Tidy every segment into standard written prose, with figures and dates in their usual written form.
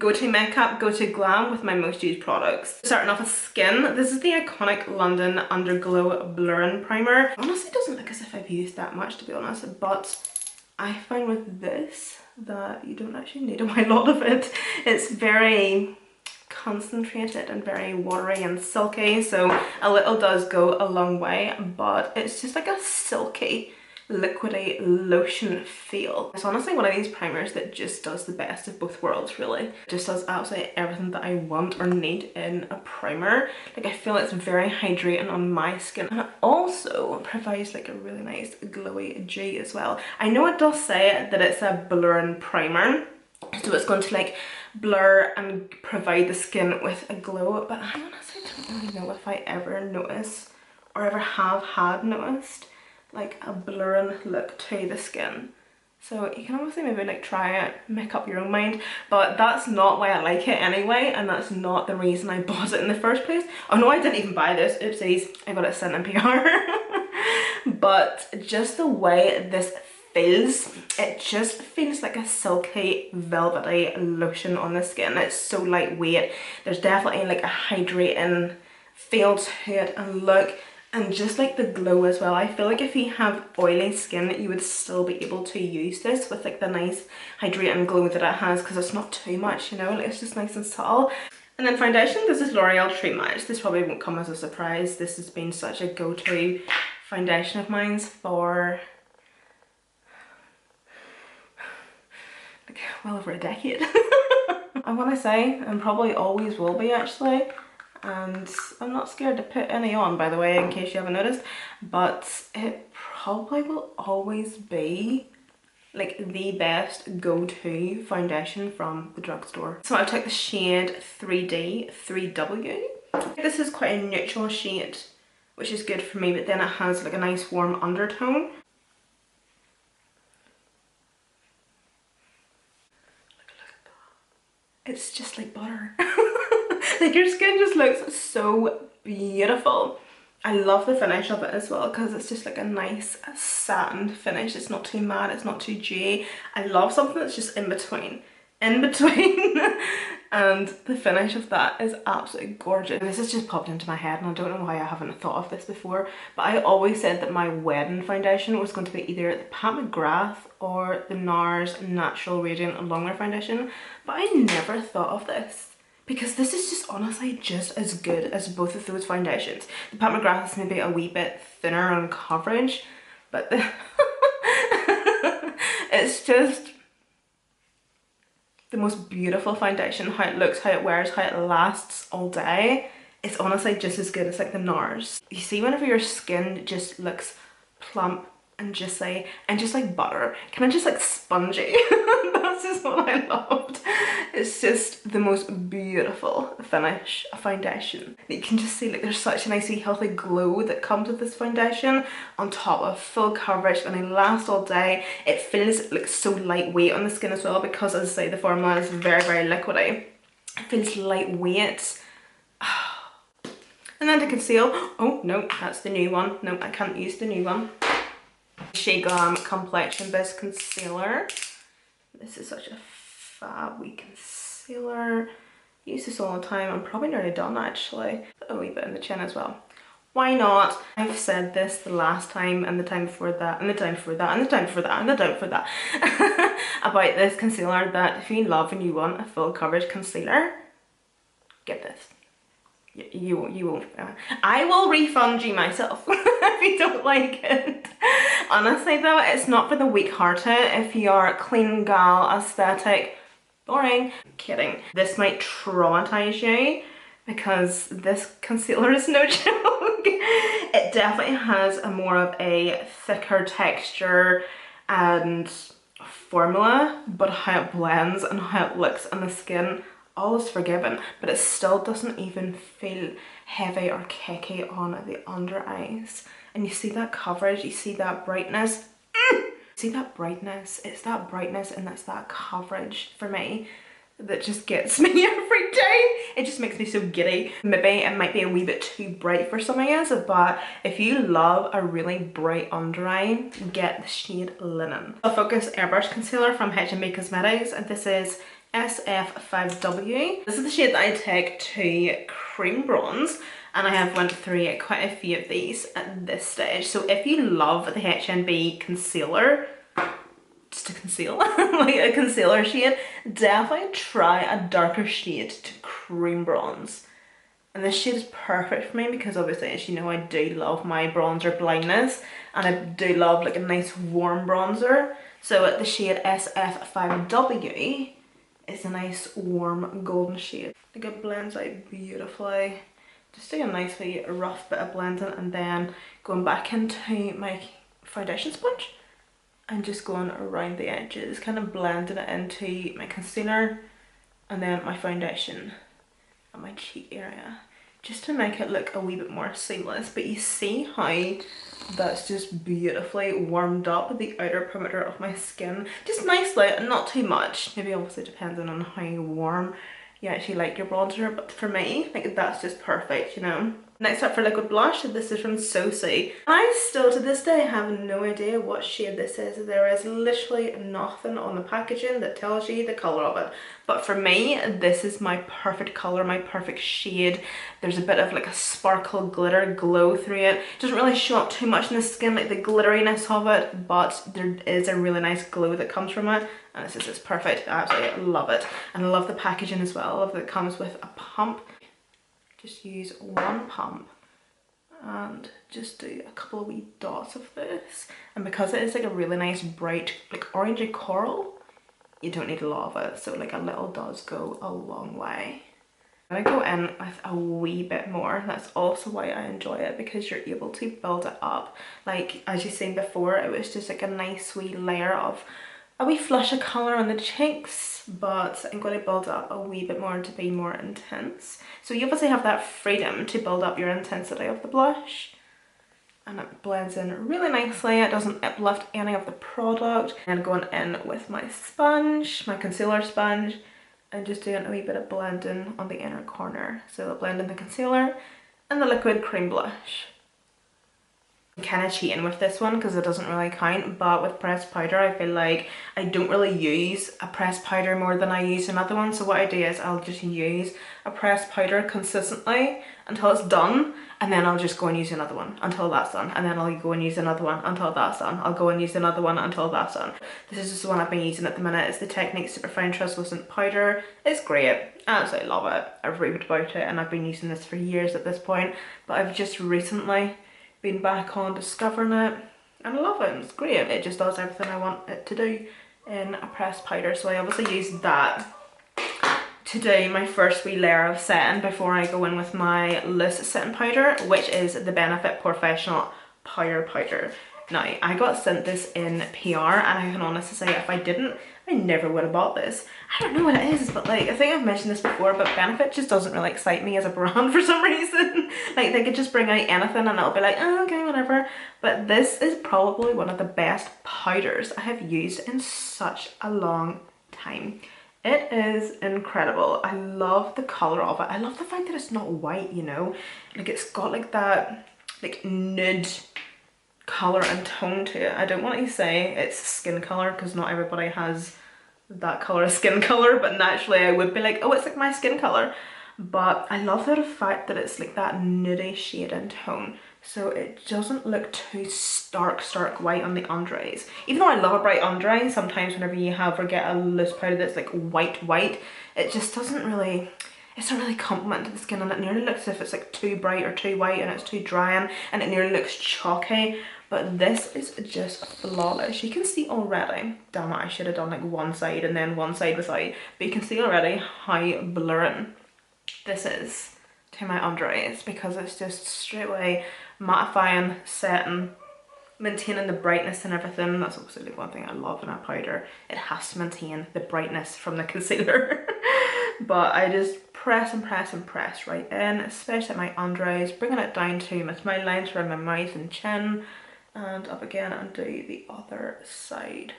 Go to makeup, go to glam with my most used products. Starting off with skin, this is the iconic London Underglow Blurring Primer. Honestly, it doesn't look as if I've used that much, to be honest, but I find with this that you don't actually need a whole lot of it. It's very concentrated and very watery and silky, so a little does go a long way, but it's just like a silky liquidy lotion feel. It's honestly one of these primers that just does the best of both worlds, really. It just does absolutely everything that I want or need in a primer. Like, I feel it's very hydrating on my skin, and it also provides like a really nice glowy G as well. I know it does say that it's a blurring primer, so it's going to like blur and provide the skin with a glow, but I honestly don't really know if I ever notice or ever have had noticed like a blurring look to the skin. So you can obviously maybe like try it, make up your own mind, but that's not why I like it anyway, and that's not the reason I bought it in the first place. Oh no, I didn't even buy this, oopsies, I got it sent in PR. But just the way this feels, it just feels like a silky velvety lotion on the skin. It's so lightweight, there's definitely like a hydrating feel to it and look, and just like the glow as well. I feel like if you have oily skin, you would still be able to use this with like the nice hydrating glow that it has, because it's not too much, you know, like it's just nice and subtle. And then foundation, this is L'Oreal True Match. This probably won't come as a surprise. This has been such a go-to foundation of mine for like well over a decade. I want to say, and probably always will be actually. And I'm not scared to put any on, by the way, in case you haven't noticed, but it probably will always be like the best go-to foundation from the drugstore. So I took the shade 3D 3W. This is quite a neutral shade, which is good for me, but then it has like a nice warm undertone. Look at that. It's just like butter. Like, your skin just looks so beautiful. I love the finish of it as well, because it's just like a nice satin finish. It's not too matte, it's not too dewy. I love something that's just in between. And the finish of that is absolutely gorgeous. This has just popped into my head, and I don't know why I haven't thought of this before, but I always said that my wedding foundation was going to be either the Pat McGrath or the NARS Natural Radiant Longwear Foundation, but I never thought of this, because this is just honestly just as good as both of those foundations. The Pat McGrath is maybe a wee bit thinner on coverage, but it's just the most beautiful foundation. How it looks, how it wears, how it lasts all day. It's honestly just as good as like the NARS. You see, whenever your skin just looks plump and juicy and just like butter, kind of just like spongy. That's just what I loved. It's just the most beautiful finish foundation. You can just see like there's such a nice healthy glow that comes with this foundation, on top of full coverage, and it lasts all day. It feels like so lightweight on the skin as well, because as I say, the formula is very, very liquidy. It feels lightweight. And then to conceal, oh no, that's the new one. No, I can't use the new one. Shea Glam Complexion Biz Concealer. This is such a fab wee concealer. Use this all the time. I'm probably nearly done actually. A wee bit in the chin as well. Why not? I've said this the last time, and the time before that, and the time before that, and the time before that, and the time before that about this concealer, that if you love and you want a full coverage concealer, get this. You won't. I will refund you myself if you don't like it. Honestly though, it's not for the weak-hearted. If you are clean gal, aesthetic, boring. Kidding. This might traumatize you, because this concealer is no joke. It definitely has a more of a thicker texture and formula, but how it blends and how it looks on the skin, all is forgiven, but it still doesn't even feel heavy or cakey on the under eyes. And you see that coverage, you see that brightness. See that brightness? It's that brightness and it's that coverage for me that just gets me every day. It just makes me so giddy. Maybe it might be a wee bit too bright for some of you, but if you love a really bright under eye, get the shade Linen. A Focus Airbrush Concealer from H&B Cosmetics, and this is SF5W. This is the shade that I take to cream bronze, and I have went through quite a few of these at this stage. So if you love the HNB concealer, just to conceal, like a concealer shade, definitely try a darker shade to cream bronze. And this shade is perfect for me because obviously, as you know, I do love my bronzer blindness, and I do love like a nice warm bronzer. So the shade SF5W is a nice warm golden shade. Like it blends out beautifully. Just do a nice wee rough bit of blending, and then going back into my foundation sponge and just going around the edges, kind of blending it into my concealer and then my foundation and my cheek area, just to make it look a wee bit more seamless. But you see how that's just beautifully warmed up the outer perimeter of my skin, just nicely and not too much. Maybe obviously depending on how warm you actually like your bronzer, but for me, like, that's just perfect, you know. Next up for liquid blush, this is from Sosi. I still to this day have no idea what shade this is. There is literally nothing on the packaging that tells you the colour of it. But for me, this is my perfect colour, my perfect shade. There's a bit of like a sparkle glitter glow through it. It doesn't really show up too much in the skin, like the glitteriness of it, but there is a really nice glow that comes from it. And this is just perfect. I absolutely love it. And I love the packaging as well. I love that it comes with a pump. Just use one pump and just do a couple of wee dots of this. And because it is like a really nice bright like orangey coral, you don't need a lot of it. So like a little does go a long way. I'm gonna go in with a wee bit more. That's also why I enjoy it, because you're able to build it up. Like as you've seen before, it was just like a nice wee layer of a wee flush of colour on the cheeks, but I'm going to build up a wee bit more to be more intense. So you obviously have that freedom to build up your intensity of the blush, and it blends in really nicely. It doesn't uplift any of the product. And going in with my sponge, my concealer sponge, and just doing a wee bit of blending on the inner corner. So blending the concealer and the liquid cream blush. I'm kind of cheating with this one because it doesn't really count, but with pressed powder I feel like I don't really use a pressed powder more than I use another one. So what I do is I'll just use a pressed powder consistently until it's done, and then I'll just go and use another one until that's done, and then I'll go and use another one until that's done. I'll go and use another one until that's done. This is just the one I've been using at the minute. It's the Technique Superfine Translucent Powder. It's great. I absolutely love it. I've raved about it and I've been using this for years at this point, but I've just recently been back on discovering it, and I love it. It's great. It just does everything I want it to do in a pressed powder. So I obviously use that to do my first wee layer of setting before I go in with my loose setting powder, which is the Benefit Professional Powder. Now, I got sent this in PR, and I can honestly say if I didn't, I never would have bought this. I don't know what it is, but like, I think I've mentioned this before, but Benefit just doesn't really excite me as a brand for some reason. Like, they could just bring out anything and it'll be like, oh, okay, whatever. But this is probably one of the best powders I have used in such a long time. It is incredible. I love the colour of it. I love the fact that it's not white, you know? Like, it's got like that, like, nude colour and tone to it. I don't want to say it's skin colour because not everybody has that colour of skin colour, but naturally I would be like, oh, it's like my skin colour. But I love the fact that it's like that nudie shade and tone, so it doesn't look too stark white on the under eyes. Even though I love a bright under eye, sometimes whenever you have or get a loose powder that's like white, it just doesn't really, it's not really compliment to the skin, and it nearly looks as if it's like too bright or too white, and it's too drying, and it nearly looks chalky. But this is just flawless. You can see already, damn it, I should have done like one side and then one side without, but you can see already how blurring this is to my under eyes, because it's just straight away mattifying, setting, maintaining the brightness and everything. That's obviously like one thing I love in a powder. It has to maintain the brightness from the concealer. But I just press and press and press right in, especially at my under eyes, bringing it down to my smile lines around my mouth and chin, and up again and do the other side.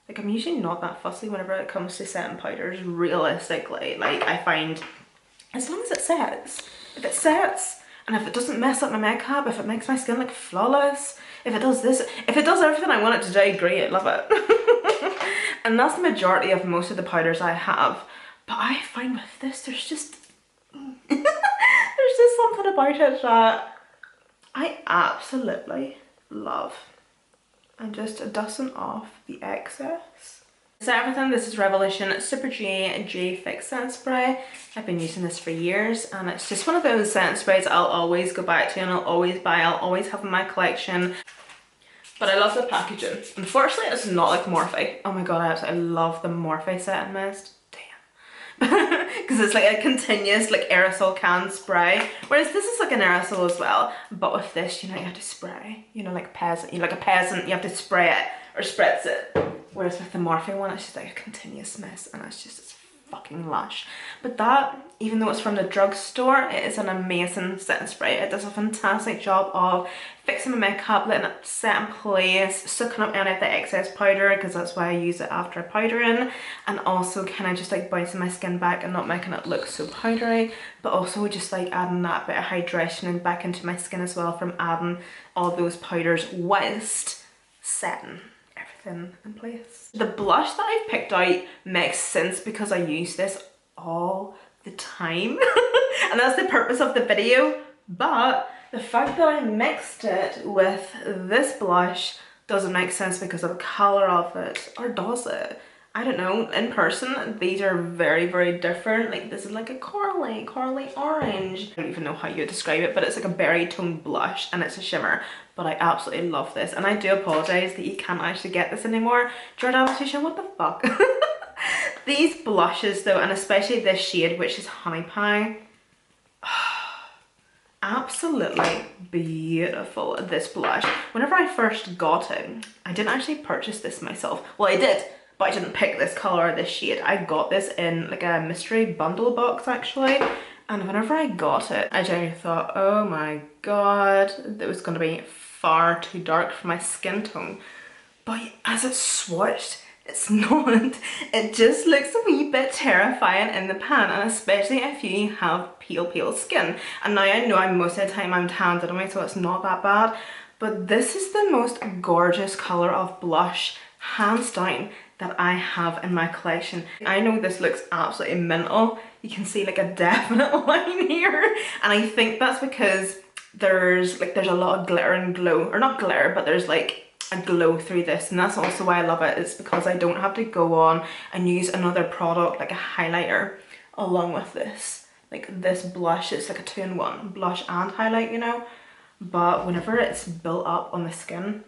Like, I'm usually not that fussy whenever it comes to setting powders, realistically. Like, I find as long as it sets, if it sets, And if it doesn't mess up my makeup, if it makes my skin look flawless, if it does this, if it does everything I want it to do, great, love it. And that's the majority of most of the powders I have. But I find with this, there's just there's just something about it that I absolutely love. And just dusting off the excess. So everything, this is Revolution Super G Fix Scent Spray. I've been using this for years and it's just one of those scent sprays I'll always go back to and I'll always buy, I'll always have in my collection. But I love the packaging. Unfortunately, it's not like Morphe. Oh my god, I absolutely love the Morphe setting mist. Damn. Because it's like a continuous like aerosol can spray. Whereas this is like an aerosol as well. But with this, you know, you have to spray. You know, like a peasant. You're like a peasant, you have to spray it or spritz it. Whereas with the Morphe one, it's just like a continuous mist and it's fucking lush. But that, even though it's from the drugstore, it is an amazing setting spray. It does a fantastic job of fixing my makeup, letting it set in place, sucking up any of the excess powder, because that's why I use it after powdering, and also kind of just like bouncing my skin back and not making it look so powdery, but also just like adding that bit of hydration and back into my skin as well from adding all those powders whilst setting in place. The blush that I've picked out makes sense because I use this all the time and that's the purpose of the video, but the fact that I mixed it with this blush doesn't make sense because of the colour of it. Or does it? I don't know. In person, these are very, very different. Like this is like a corally orange. I don't even know how you describe it, but it's like a berry toned blush and it's a shimmer. But I absolutely love this. And I do apologise that you can't actually get this anymore. Jordana Ticia, what the fuck? These blushes though, and especially this shade, which is Honey Pie. Absolutely beautiful, this blush. Whenever I first got it, I didn't actually purchase this myself. Well, I did. But I didn't pick this colour or this shade. I got this in like a mystery bundle box actually. And whenever I got it, I genuinely thought, oh my god, it was going to be far too dark for my skin tone. But as it's swatched, it's not. It just looks a wee bit terrifying in the pan, and especially if you have pale skin. And now I know most of the time I'm tanned anyway, so it's not that bad. But this is the most gorgeous colour of blush, hands down, that I have in my collection. I know this looks absolutely mental. You can see like a definite line here. And I think that's because there's a lot of glitter and glow, or not glitter, but there's like a glow through this. And that's also why I love it. It's because I don't have to go on and use another product like a highlighter along with this. Like this blush, it's like a 2-in-1, blush and highlight, you know. But whenever it's built up on the skin,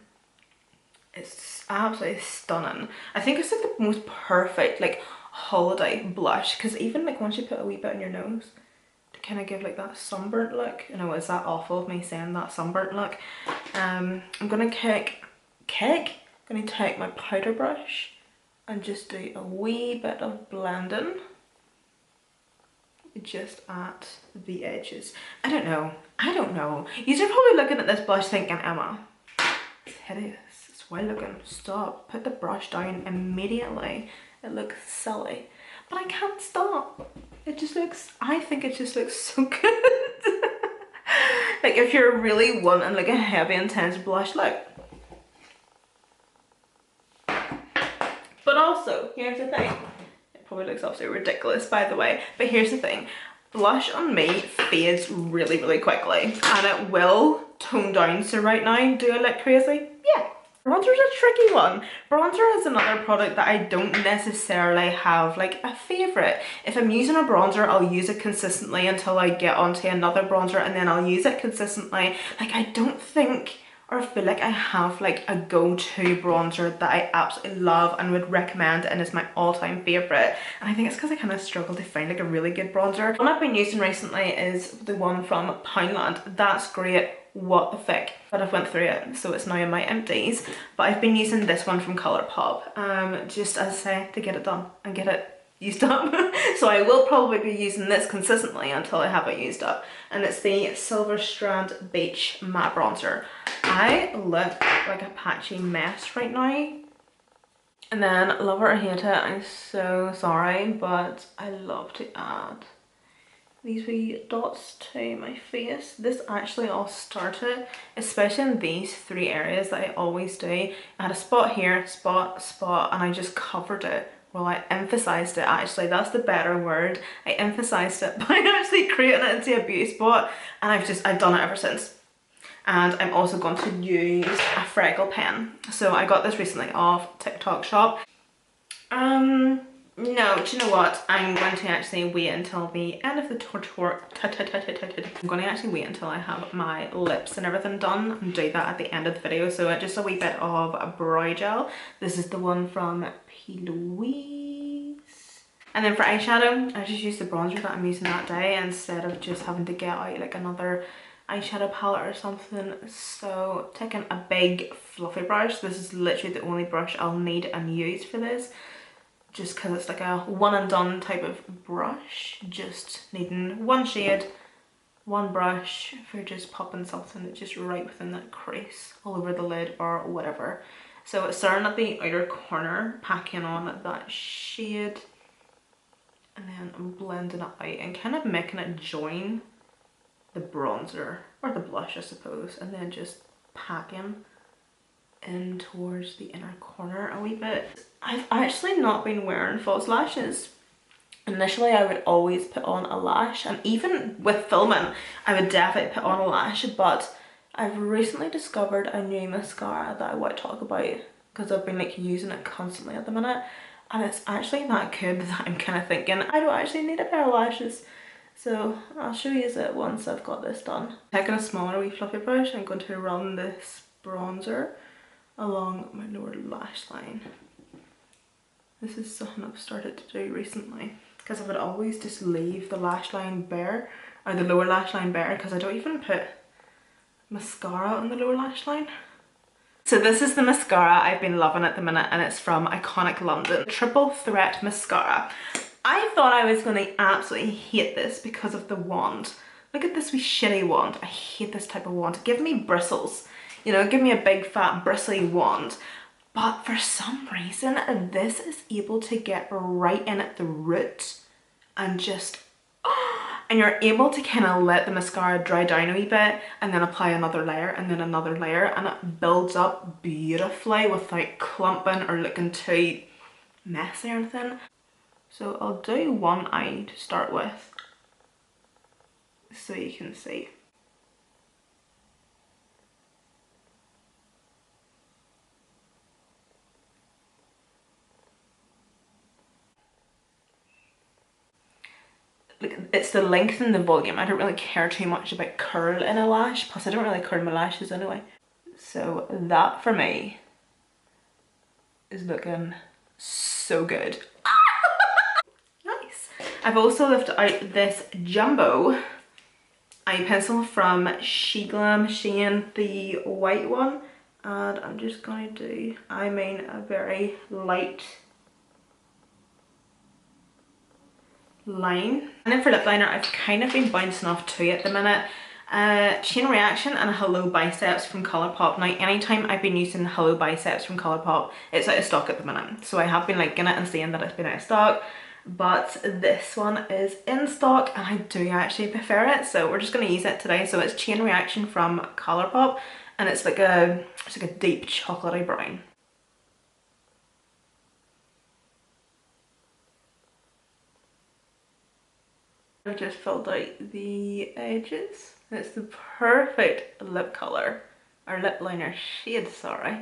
it's absolutely stunning. I think it's like the most perfect like holiday blush, because even like once you put a wee bit on your nose to kind of give like that sunburnt look. You know, is that awful of me saying that, sunburnt look? I'm gonna take my powder brush and just do a wee bit of blending just at the edges. I don't know. You're probably looking at this blush thinking, Emma, it's hideous. Well looking. Stop. Put the brush down immediately. It looks silly. But I can't stop. It just looks, I think it just looks so good. Like if you're really wanting like a heavy intense blush look. But also, here's the thing. It probably looks absolutely ridiculous by the way. But here's the thing. Blush on me fades really, really quickly. And it will tone down. So right now, do I look crazy? Yeah. Bronzer's a tricky one. Bronzer is another product that I don't necessarily have like a favourite. If I'm using a bronzer, I'll use it consistently until I get onto another bronzer and then I'll use it consistently. Like I don't think or feel like I have like a go-to bronzer that I absolutely love and would recommend and is my all-time favourite. And I think it's because I kind of struggle to find like a really good bronzer. One I've been using recently is the one from Poundland. That's great. What the frick, but I've went through it, so it's now in my empties. But I've been using this one from Colourpop, just as I say, to get it done and get it used up. So I will probably be using this consistently until I have it used up. And it's the Silver Strand Beach Matte Bronzer. I look like a patchy mess right now. And then, love it or hate it, I'm so sorry, but I love to add these wee dots to my face. This actually all started, especially in these three areas that I always do. I had a spot here, spot, and I just covered it. Well, I emphasized it actually, that's the better word. I emphasized it by actually creating it into a beauty spot, and I've done it ever since. And I'm also going to use a freckle pen. So I got this recently off TikTok shop. No, do you know what? I'm going to actually wait until the end of the tour. I'm going to actually wait until I have my lips and everything done and do that at the end of the video. So just a wee bit of a brow gel. This is the one from P. Louise. And then for eyeshadow, I just use the bronzer that I'm using that day instead of just having to get out like another eyeshadow palette or something. So taking a big fluffy brush. This is literally the only brush I'll need and use for this, just because it's like a one and done type of brush, just needing one shade, one brush for just popping something just right within that crease, all over the lid or whatever. So starting at the outer corner, packing on that shade, and then blending it out and kind of making it join the bronzer, or the blush I suppose, and then just packing in towards the inner corner a wee bit. I've actually not been wearing false lashes. Initially I would always put on a lash, and even with filming I would definitely put on a lash, but I've recently discovered a new mascara that I want to talk about because I've been like using it constantly at the minute, and it's actually that good that I'm kind of thinking I don't actually need a pair of lashes. So I'll show you it once I've got this done. Taking a smaller wee fluffy brush, I'm going to run this bronzer along my lower lash line. This is something I've started to do recently because I would always just leave the lash line bare, or the lower lash line bare, because I don't even put mascara on the lower lash line. So this is the mascara I've been loving at the minute, and it's from Iconic London. Triple Threat Mascara. I thought I was going to absolutely hate this because of the wand. Look at this wee shitty wand. I hate this type of wand. Give me bristles. You know, give me a big fat bristly wand. But for some reason, this is able to get right in at the root and just, and you're able to kind of let the mascara dry down a wee bit and then apply another layer and then another layer, and it builds up beautifully without clumping or looking too messy or anything. So I'll do one eye to start with so you can see. It's the length and the volume. I don't really care too much about curl in a lash, plus I don't really curl my lashes anyway. So that for me is looking so good. Nice. I've also lifted out this jumbo eye pencil from Shein, the white one, and I'm just going to do, I mean, a very light line. And then for lip liner, I've kind of been bouncing off two at the minute. Chain Reaction and Hello Biceps from Colourpop. Now anytime I've been using Hello Biceps from Colourpop, it's out of stock at the minute, so I have been liking it and saying that it's been out of stock, but this one is in stock and I do actually prefer it, so we're just going to use it today. So it's Chain Reaction from Colourpop, and it's like a deep chocolatey brown. I've just filled out the edges. It's the perfect lip colour, or lip liner shade, sorry,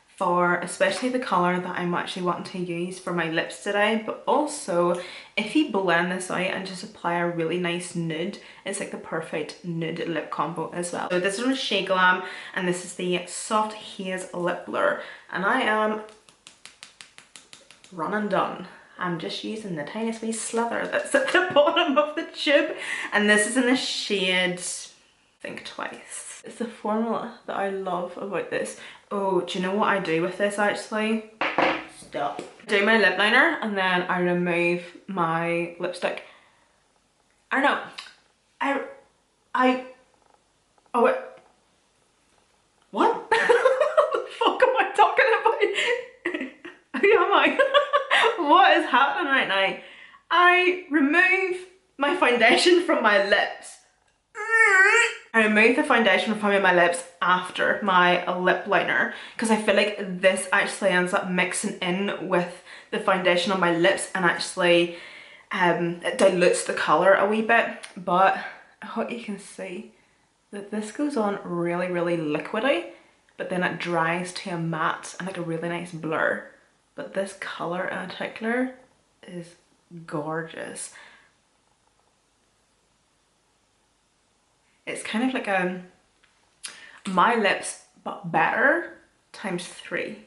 for especially the colour that I'm actually wanting to use for my lips today. But also, if you blend this out and just apply a really nice nude, it's like the perfect nude lip combo as well. So this is from HOLY GRAIL, and this is the Soft Haze Lip Blur, and I am running done. I'm just using the tiniest wee slither that's at the bottom of the tube, and this is in the shade Think Twice. It's the formula that I love about this. Oh, do you know what I do with this actually? Stop. Do my lip liner and then I remove my lipstick. I don't know. Oh wait. What? What the fuck am I talking about? Who am I? What is happening right now? I remove my foundation from my lips. I removed the foundation from my lips after my lip liner because I feel like this actually ends up mixing in with the foundation on my lips and actually it dilutes the colour a wee bit. But I hope you can see that this goes on really, really liquidy, but then it dries to a matte and like a really nice blur. But this colour in particular is gorgeous. It's kind of like my lips but better times 3.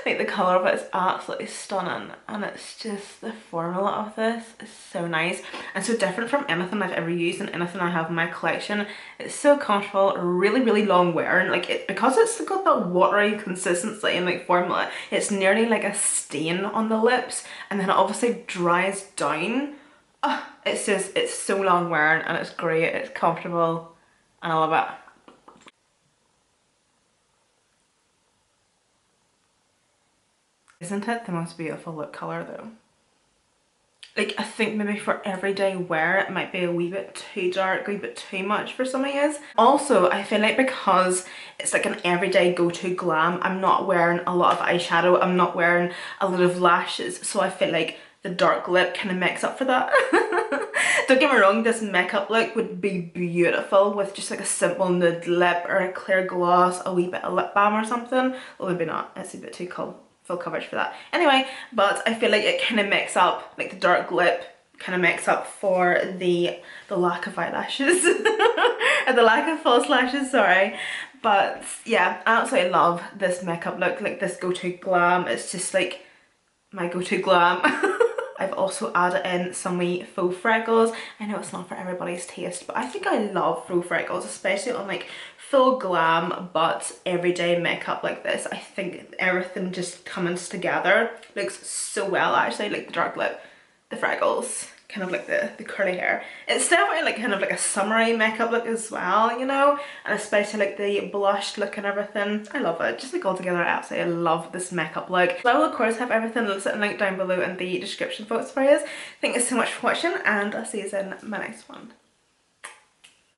Like the colour of it is absolutely stunning, and it's just the formula of this is so nice and so different from anything I've ever used and anything I have in my collection. It's so comfortable, really, really long wearing. Like it, because it's got that watery consistency and like formula, it's nearly like a stain on the lips, and then it obviously dries down. It's just, it's so long wearing and it's great, it's comfortable and I love it. Isn't it the most beautiful lip colour though? Like I think maybe for everyday wear it might be a wee bit too dark, a wee bit too much for some of you. Also I feel like because it's like an everyday go-to glam, I'm not wearing a lot of eyeshadow, I'm not wearing a lot of lashes, so I feel like the dark lip kind of makes up for that. Don't get me wrong, this makeup look would be beautiful with just like a simple nude lip or a clear gloss, a wee bit of lip balm or something. Well, maybe not, it's a bit too cold, full coverage for that. Anyway, but I feel like it kind of makes up, like the dark lip kind of makes up for the lack of eyelashes. Or the lack of false lashes, sorry. But yeah, I absolutely love this makeup look, like this go-to glam. It's just like my go-to glam. I've also added in some wee faux freckles. I know it's not for everybody's taste, but I think I love faux freckles, especially on like full glam but everyday makeup like this. I think everything just comes together, looks so well actually, like the dark lip, the freckles, kind of like the curly hair. It's definitely like kind of like a summery makeup look as well, you know, and especially like the blushed look and everything. I love it. Just like all together, I absolutely love this makeup look. So I will of course have everything listed and linked down below in the description box for you. Thank you so much for watching and I'll see you in my next one.